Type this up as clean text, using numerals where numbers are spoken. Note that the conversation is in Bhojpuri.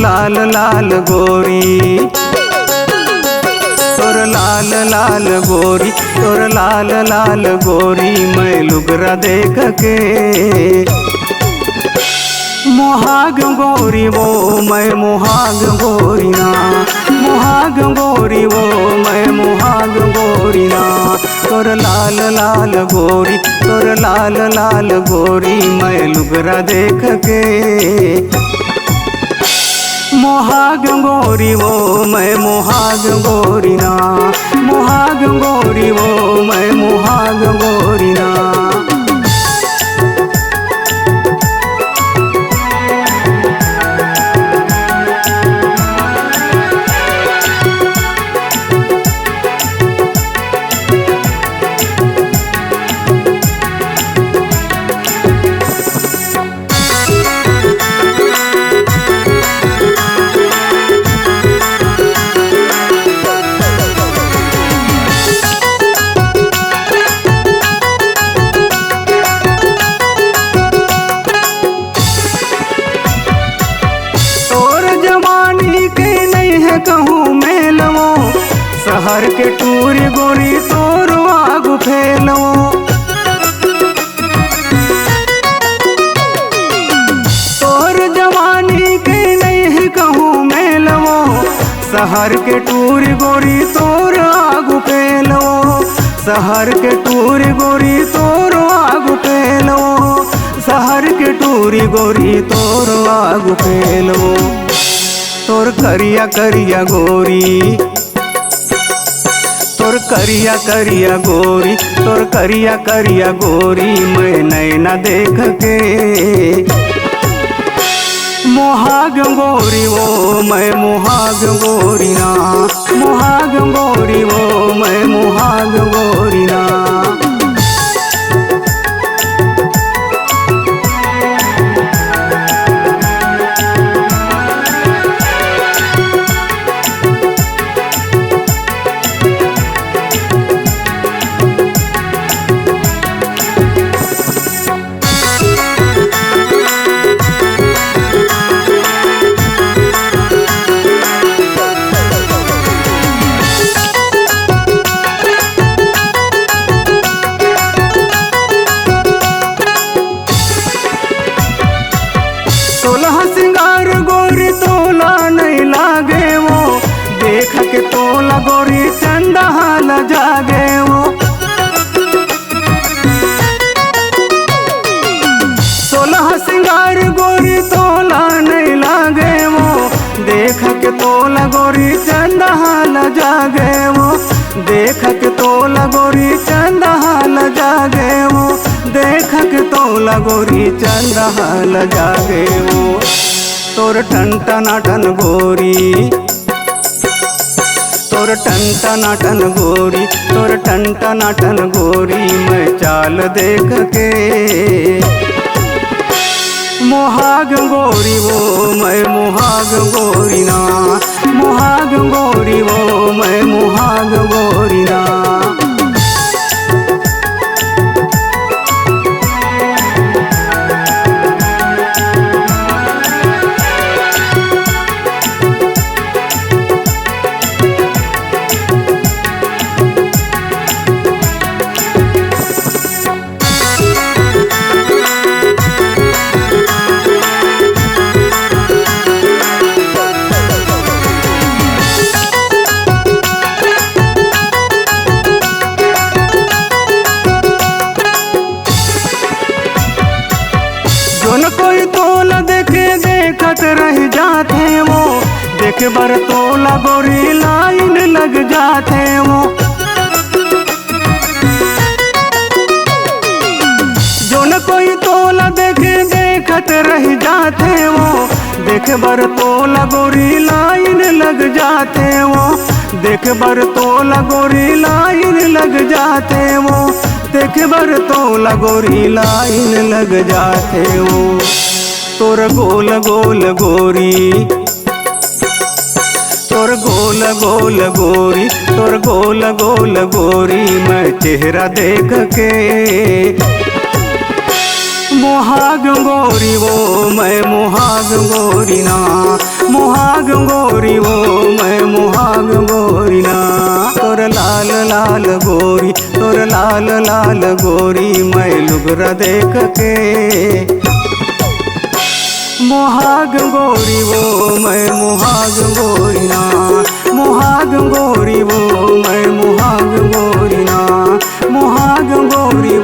लाल लाल गोरी, तोर लाल लाल गोरी, तोर लाल लाल गोरी मैं लुगरा देख के मोहाग गोरी वो मैं मोहाग गोरी ना, मोहाग गोरी वो मैं मोहाग गोरी ना। तोर लाल लाल गोरी, तोर लाल लाल गोरी मैं लुगरा देख के मोहाग गोरी वो मैं मोहाग गोरी ना, मोहाग गोरी वो मैं मोहाग गोरी ना। कहूँ मेलवो शहर के टूरी गोरी तोर आगू फैलवो, तोर जवानी के नहीं कहूँ मेलवो शहर के टूरी गोरी तोर आगू फैलवो, शहर के टूरी गोरी तोर आगू फैलवो, शहर के टूरी गोरी तोर आगू फैलवो। तोर करिया करिया गोरी, तोर करिया करिया गोरी, तोर करिया करिया गोरी मैं नैना देख के मोहाग गोरी वो मैं मोहाग गोरी ना, मोहाग गोरी वो मैं मोहाग गोरी ना। सिंगार गोरी तोला नहीं लागे वो, देख के तोला गोरी चंदा हाल जागे वो। सोलह सिंगार गोरी तोला नहीं लागे वो, देख के तोला गोरी चंदा हाल जागे वो, देख के तोला गोरी चंदा हाल जागे वो, देख के तोला गोरी चंदा हाल जागे वो। तोर टन टनाटन गोरी, तोर टन टनाटन गोरी, तोर टन टनाटन गोरी मैं चाल देख के मोहाग गोरी वो मैं मोहाग गोरी ना, मोहाग गोरी वो मैं मोहाग गोरी ना। जोन कोई तोला देखे देखत रह जाते वो, देख बर तोला गोरी लाइन लग जाते वो। जोन कोई तोला देखे देखत रह जाते वो, देख बर तोला गोरी लाइन लग जाते वो, देख बर तोला गोरी लाइन लग जाते वो, देख बर तोला गोरी लाइन लग जाते वो। तोर गोल गोल गोरी, तोर गोल गोल गोरी, तोर गोल गोल गोरी मैं चेहरा देख के मोहाग गोरी वो मैं मोहाग गोरी ना, मुहाग गोरी वो मैं मुहाग गोरी ना। तोर लाल लाल गोरी, तोर लाल लाल गोरी मैं लुगरा देख के। मुहाग गोरी वो मैं मुहाग गोरी ना, मुहाग गोरी वो मैं मुहाग गोरी ना, मुहाग गोरी